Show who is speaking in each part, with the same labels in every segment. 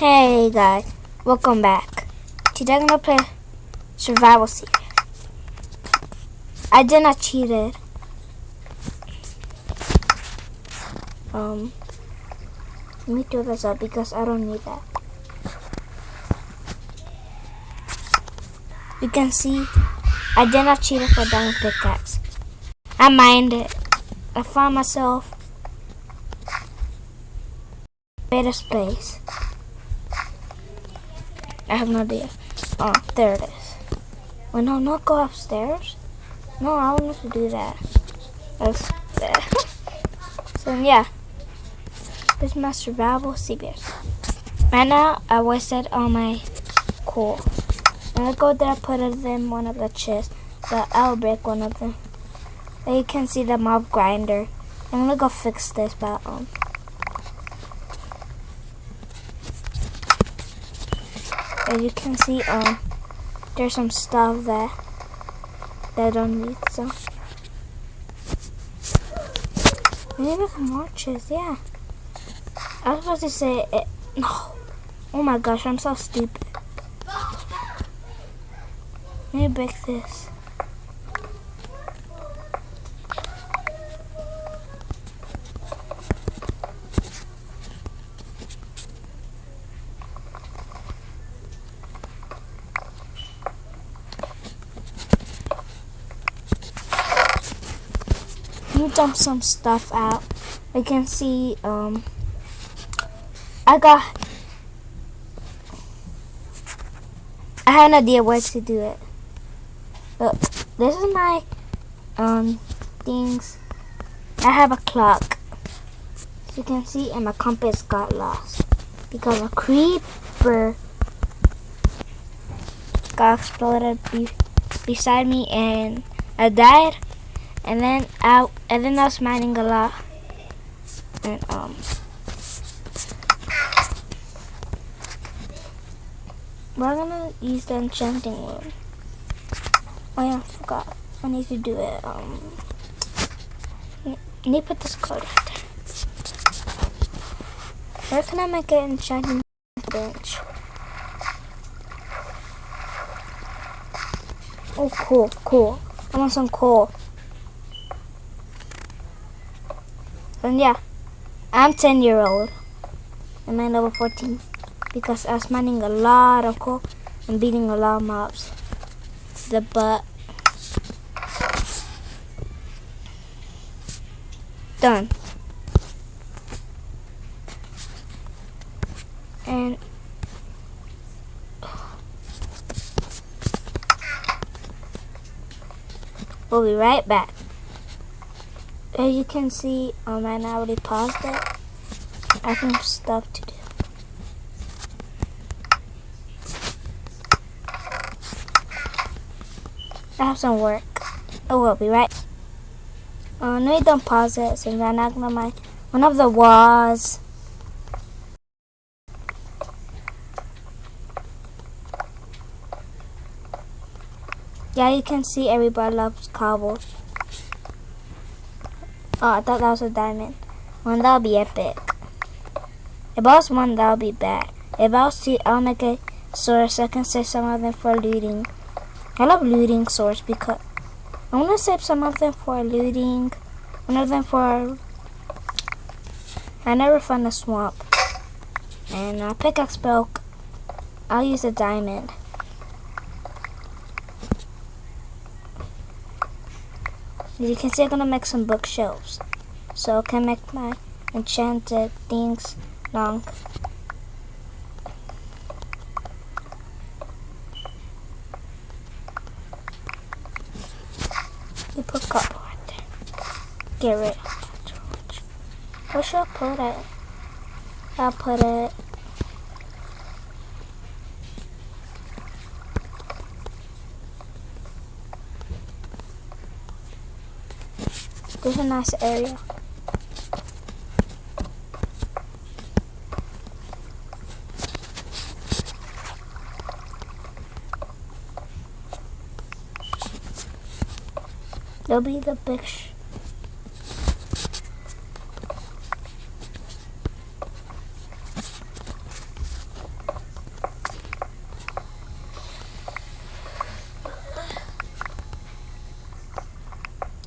Speaker 1: Hey guys, welcome back. Today I'm gonna play Survival Series. I did not cheat it. Let me do this up because I don't need that. You can see I did not cheat it for diamond pickaxe. I mined it. I found myself better space. I have no idea. Oh, there it is. Wait, no, not go upstairs. No, I want to do that. That's there. So yeah, this is my survival series. Right now, I wasted all my coal. I'm gonna go there, put it in one of the chests, but I'll break one of them. There you can see the mob grinder. I'm gonna go fix this, but as you can see, there's some stuff that I don't need, so maybe some more chests, yeah. I was supposed to say it. No. Oh my gosh, I'm so stupid. Let me break this. Let me dump some stuff out. You can see, I have an idea where to do it. Look, this is my things. I have a clock, as you can see, and my compass got lost because a creeper got exploded beside me, and I died. And then I was mining a lot, and we're gonna use the enchanting room. Oh yeah, I forgot. I need to do it. I need to put this code right there. Where can I make an enchanting bench? Oh, cool. I want some coal. And yeah, I'm 10-year-old. I'm at level 14 because I was mining a lot of coal and beating a lot of mobs. The butt. Done. And we'll be right back. As you can see, right now I already paused it. I have some stuff to do. I have some work. Oh, we'll be right. No, you don't pause it since I'm not gonna mine one of the walls. Yeah, you can see everybody loves cobble. Oh, I thought that was a diamond. One, that'll be epic. If I was one, that'll be bad. If I was two, I'll make a source. I can save some of them for looting. I love looting swords because I want to save some of them for looting. One of them for... I never found a swamp. And my pickaxe broke. I'll use a diamond. As you can see, I'm going to make some bookshelves. So I can make my enchanted things long. You put copper right there. Get rid of it. Where should I put it? I'll put it... There's a nice area. There'll be the big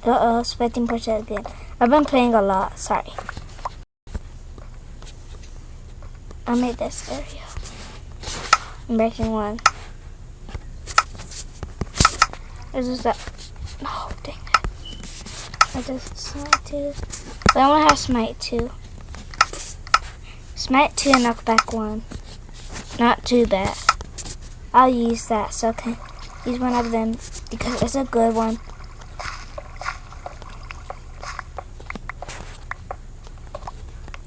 Speaker 1: Expecting purchase again. I've been playing a lot. Sorry. I made this area. I'm breaking one. This is that. No, dang it. I just smite 2. But I want to have smite 2. Smite 2 and knockback 1. Not too bad. I'll use that so I can use one of them because it's a good one.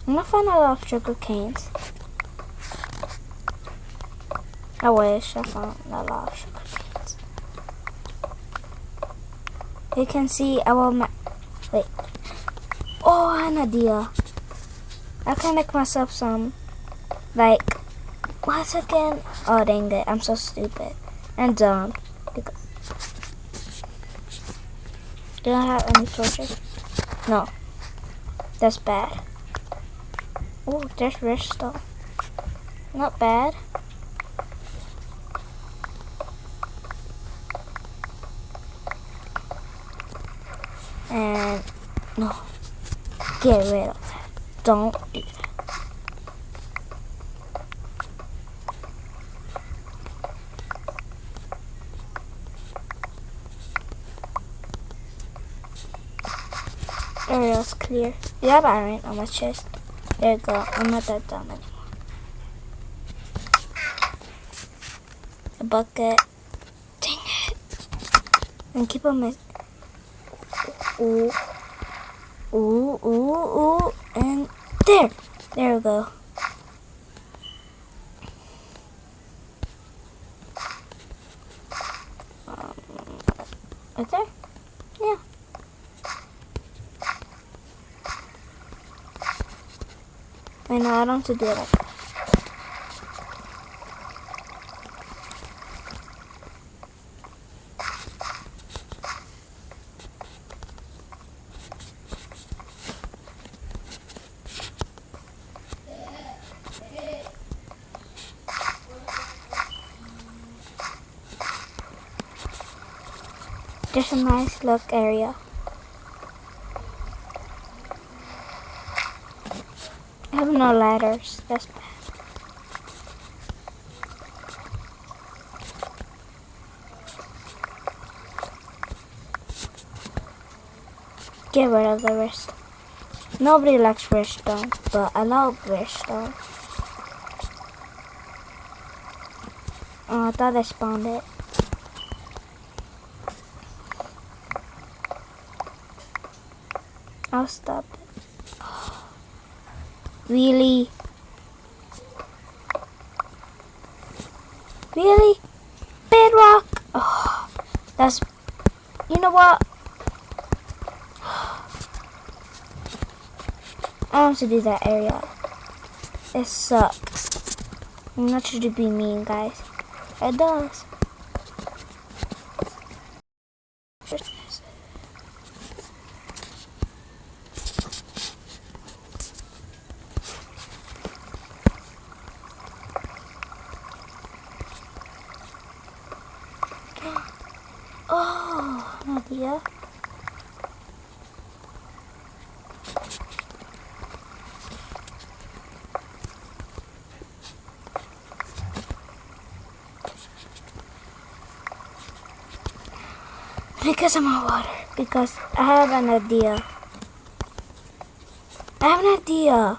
Speaker 1: I'm gonna find a lot of sugar canes. I wish I found a lot of sugar canes. You can see I will wait. Oh, I have an idea. I can make myself some, like, what's again? Oh, dang it. I'm so stupid and dumb. Do I have any torches? No. That's bad. Oh, there's rich stuff. Not bad. And no. Get rid of that. Don't do that. Area's clear. You have iron on my chest. There you go. I'm not that dumb anymore. A bucket. Dang it. And keep on missing. Ooh. Ooh, ooh, ooh. And there. There we go. Right there? Yeah. I know, I don't have to do it like that. There's a nice look area. I have no ladders. That's bad. Get rid of the wrist. Nobody likes redstone, but I love redstone. Oh, I thought I spawned it. I'll stop it. Really? Really? Bedrock? Oh, that's... You know what? I want to do that area. It sucks. I'm not trying to be mean, guys. It does. Oh, an idea. Because I'm on water. Because I have an idea. I have an idea.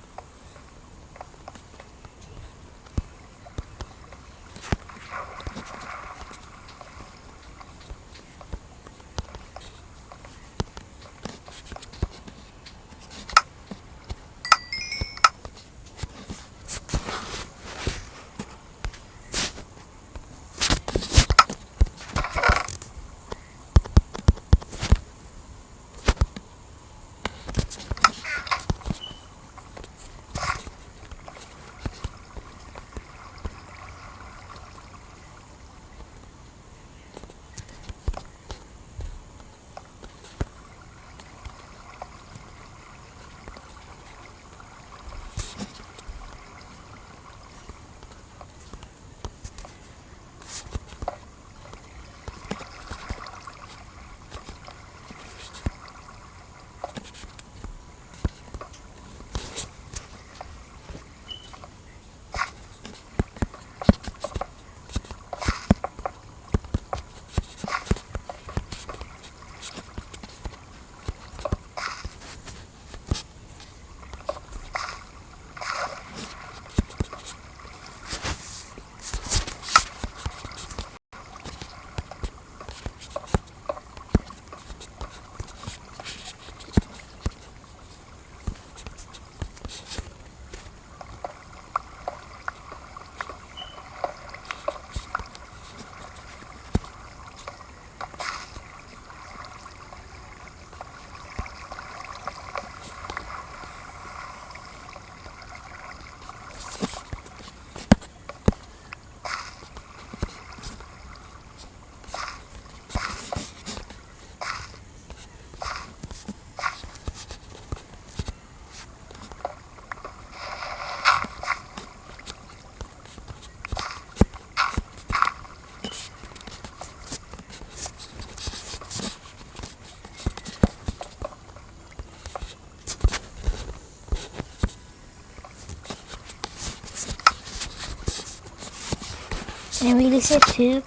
Speaker 1: And release it to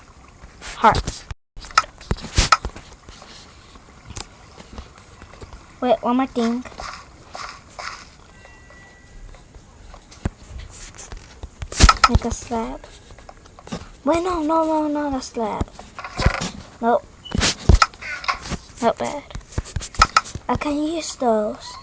Speaker 1: hearts. Wait, one more thing. Make a slab. Wait, no, not a slab. Nope. Not bad. I can use those.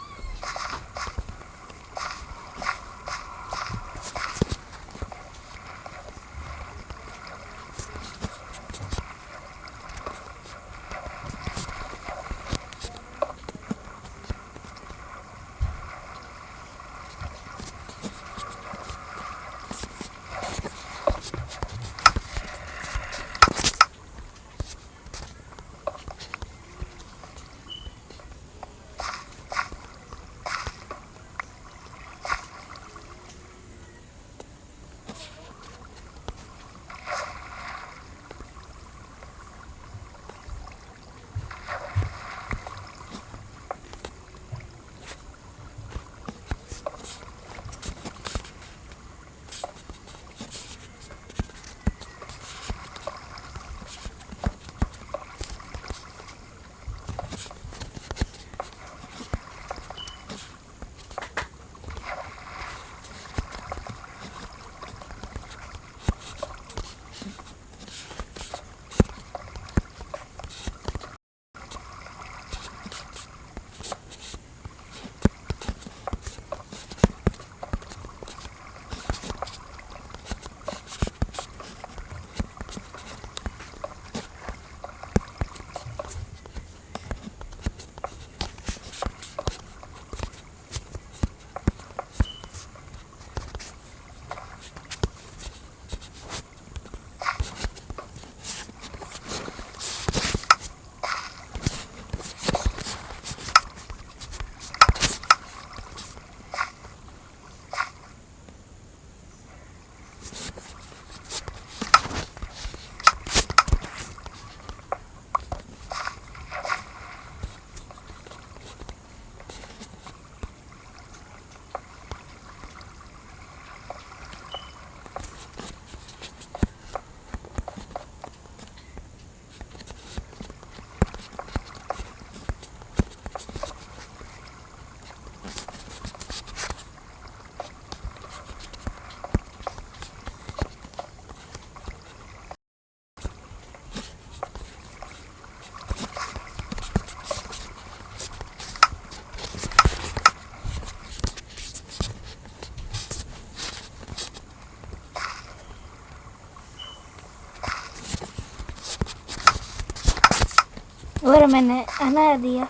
Speaker 1: Wait a minute, an idea.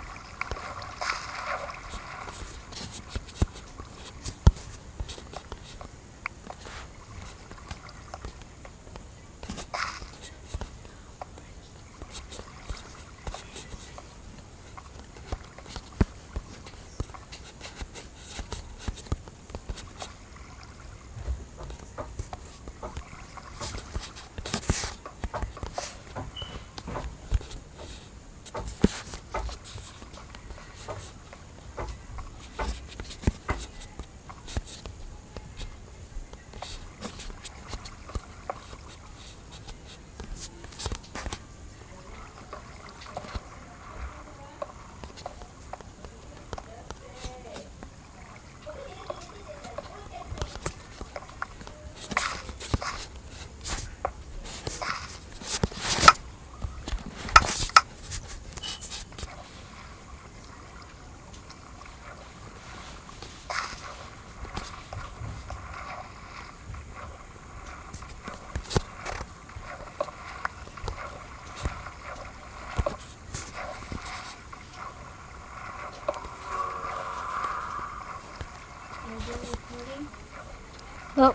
Speaker 1: Well,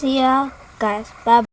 Speaker 1: see ya, guys. Bye.